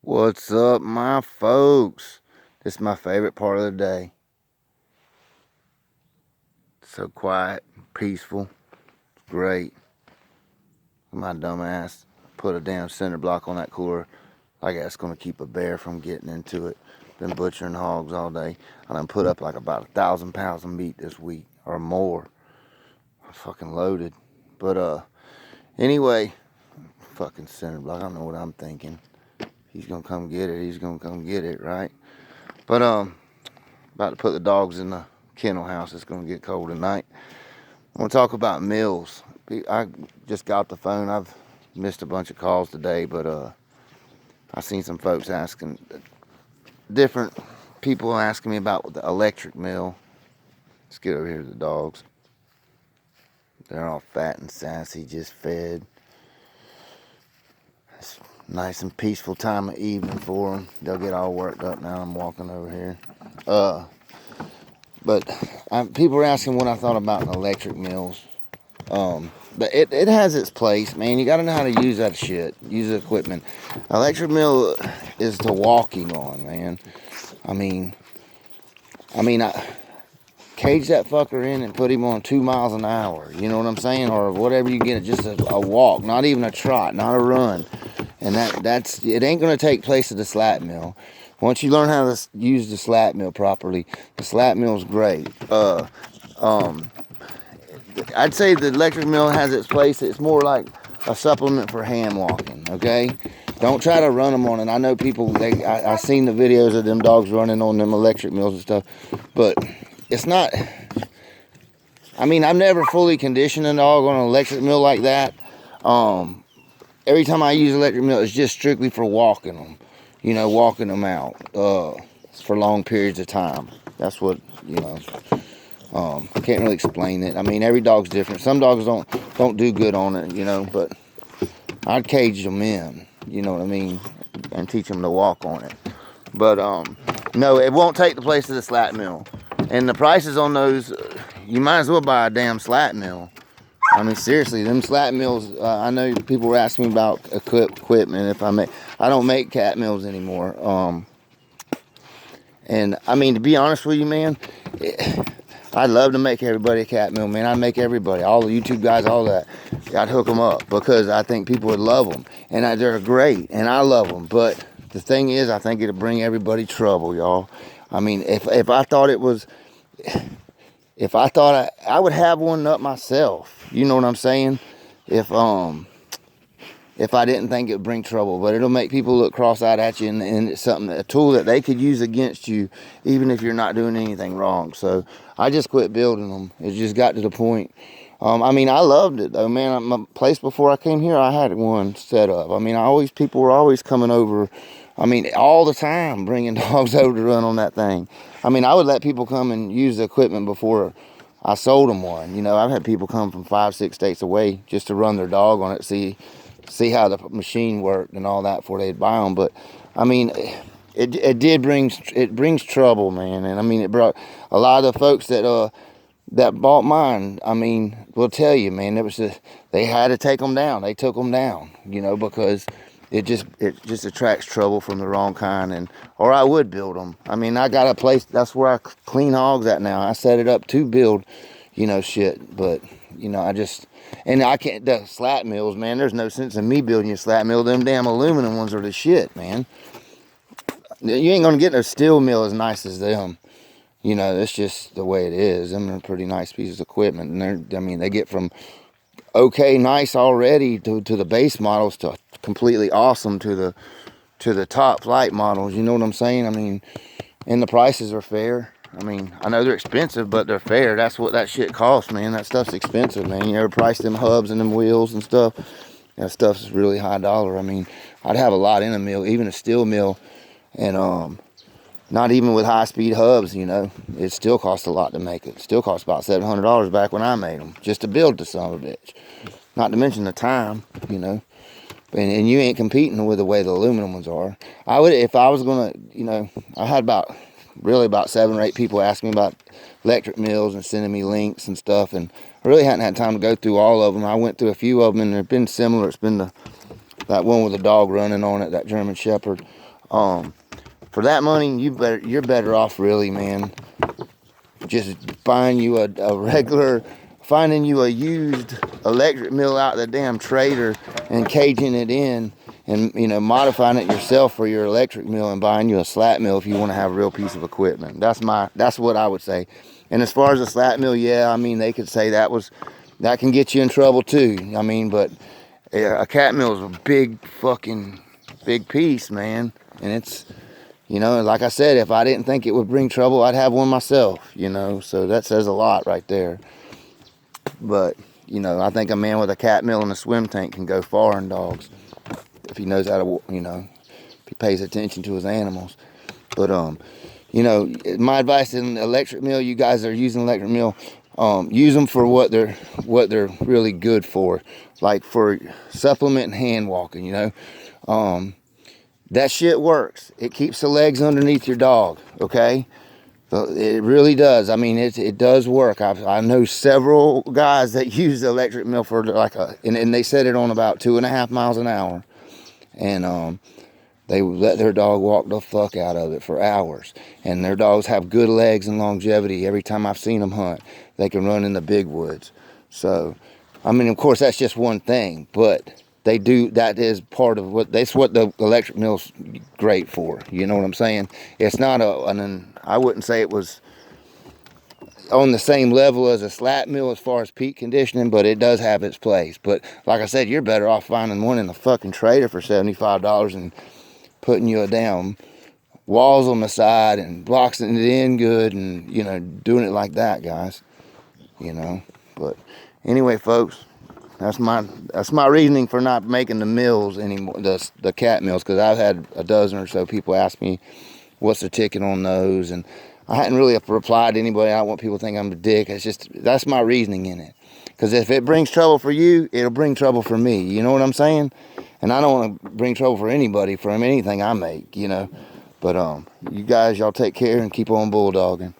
What's up, my folks? This is my favorite part of the day. So quiet, peaceful, great. My dumb ass put a damn cinder block on that cooler. Like that's gonna keep a bear from getting into it. Been butchering hogs all day. I done put up like about 1,000 pounds of meat this week or more. I'm fucking loaded. But anyway, fucking cinder block. I don't know what I'm thinking. He's gonna come get it. He's gonna come get it, right? But about to put the dogs in the kennel house. It's gonna get cold tonight. I want to talk about meals. I just got the phone. I've missed a bunch of calls today, but I seen some folks asking, different people asking me about the electric mill. Let's get over here to the dogs. They're all fat and sassy, just fed. It's nice and peaceful time of evening for them. They'll get all worked up now. I'm walking over here. But people were asking what I thought about electric mills. But it has its place, man. You got to know how to use that shit. Use the equipment. Electric mill is to walking on, man. I mean, I cage that fucker in and put him on 2 miles an hour. You know what I'm saying? Or whatever you get, just a walk, not even a trot, not a run. And that's it. Ain't gonna take place at the slat mill. Once you learn how to use the slat mill properly, the slat mill's great. I'd say the electric mill has its place. It's more like a supplement for hand walking, okay? Don't try to run them on it. I know people, I seen the videos of them dogs running on them electric mills and stuff, but it's not, I've never fully conditioned a dog on an electric mill like that. Every time I use electric mill, it's just strictly for walking them, walking them out for long periods of time. That's what, I can't really explain it. Every dog's different. Some dogs don't do good on it, but I'd cage them in, and teach them to walk on it. But no, it won't take the place of the slat mill. And the prices on those, you might as well buy a damn slat mill. Seriously, them slat mills. I know people were asking me about equipment. I don't make cat mills anymore. And to be honest with you, man. I'd love to make everybody a cat mill, man. I'd make everybody, all the YouTube guys, all that. I'd hook them up because I think people would love them. And they're great, and I love them. But the thing is, I think it'll bring everybody trouble, y'all. If I thought it was, if I thought I would have one up myself. You know what I'm saying? If I didn't think it would bring trouble. But it'll make people look cross-eyed at you, and it's something, a tool that they could use against you, even if you're not doing anything wrong. So I just quit building them. It just got to the point. I loved it though, man. My place before I came here, I had one set up. People were always coming over. All the time, bringing dogs over to run on that thing. I would let people come and use the equipment before I sold them one. I've had people come from 5-6 states away just to run their dog on it, see how the machine worked and all that before they'd buy them. But it brings trouble, man. And it brought a lot of the folks that bought mine. Will tell you, man, they had to take them down. They took them down, because it just attracts trouble from the wrong kind. Or I would build them. I got a place, that's where I clean hogs at now. I set it up to build, shit. But I can't, the slat mills, man, there's no sense in me building a slat mill. Them damn aluminum ones are the shit, man. You ain't gonna get no steel mill as nice as them. That's just the way it is. Them are pretty nice pieces of equipment. And they get from okay, nice already to the base models to completely awesome to the top flight models. You know what I'm saying? And the prices are fair. I know they're expensive, but they're fair. That's what that shit costs, man. That stuff's expensive, man. You ever price them hubs and them wheels and stuff? That stuff's really high dollar. I'd have a lot in a mill, even a steel mill, and not even with high-speed hubs, it still costs a lot to make it. It still costs about $700 back when I made them, just to build the son of a bitch. Not to mention the time, And you ain't competing with the way the aluminum ones are. I would, if I was gonna, I had about 7 or 8 people asking me about electric mills and sending me links and stuff, and I really hadn't had time to go through all of them. I went through a few of them, and they've been similar. It's been that one with the dog running on it, that German Shepherd. For that money, you're better off, really, man, just buying you a regular, finding you a used electric mill out of the damn trader and caging it in, and modifying it yourself for your electric mill, and buying you a slat mill if you want to have a real piece of equipment. That's what I would say. And as far as a slat mill, yeah, I mean, they could say that can get you in trouble too. I mean, but a cat mill is a big piece, man. And it's, like I said, if I didn't think it would bring trouble, I'd have one myself, so that says a lot right there. But, I think a man with a cat mill and a swim tank can go far in dogs if he knows how to, if he pays attention to his animals. But, my advice in electric mill, you guys that are using electric mill, use them for what they're really good for, like for supplement and hand walking. That shit works. It keeps the legs underneath your dog, okay? It really does. I mean, it does work. I know several guys that use the electric mill for and they set it on about 2.5 miles an hour, and they let their dog walk the fuck out of it for hours. And their dogs have good legs and longevity. Every time I've seen them hunt, they can run in the big woods. So, I mean, of course, that's just one thing, but that is part of that's what the electric mill's great for. You know what I'm saying? It's not I wouldn't say it was on the same level as a slat mill as far as peak conditioning, but it does have its place. But like I said, you're better off finding one in the fucking trader for $75 and putting you a damn walls on the side and boxing it in good, and doing it like that, guys. But anyway, folks, that's my reasoning for not making the mills anymore, the cat mills, because I've had a dozen or so people ask me what's the ticket on those, and I hadn't really replied to anybody. I don't want people to think I'm a dick. That's my reasoning in it. Because if it brings trouble for you, it'll bring trouble for me. You know what I'm saying? And I don't want to bring trouble for anybody from anything I make, But you guys, y'all take care and keep on bulldogging.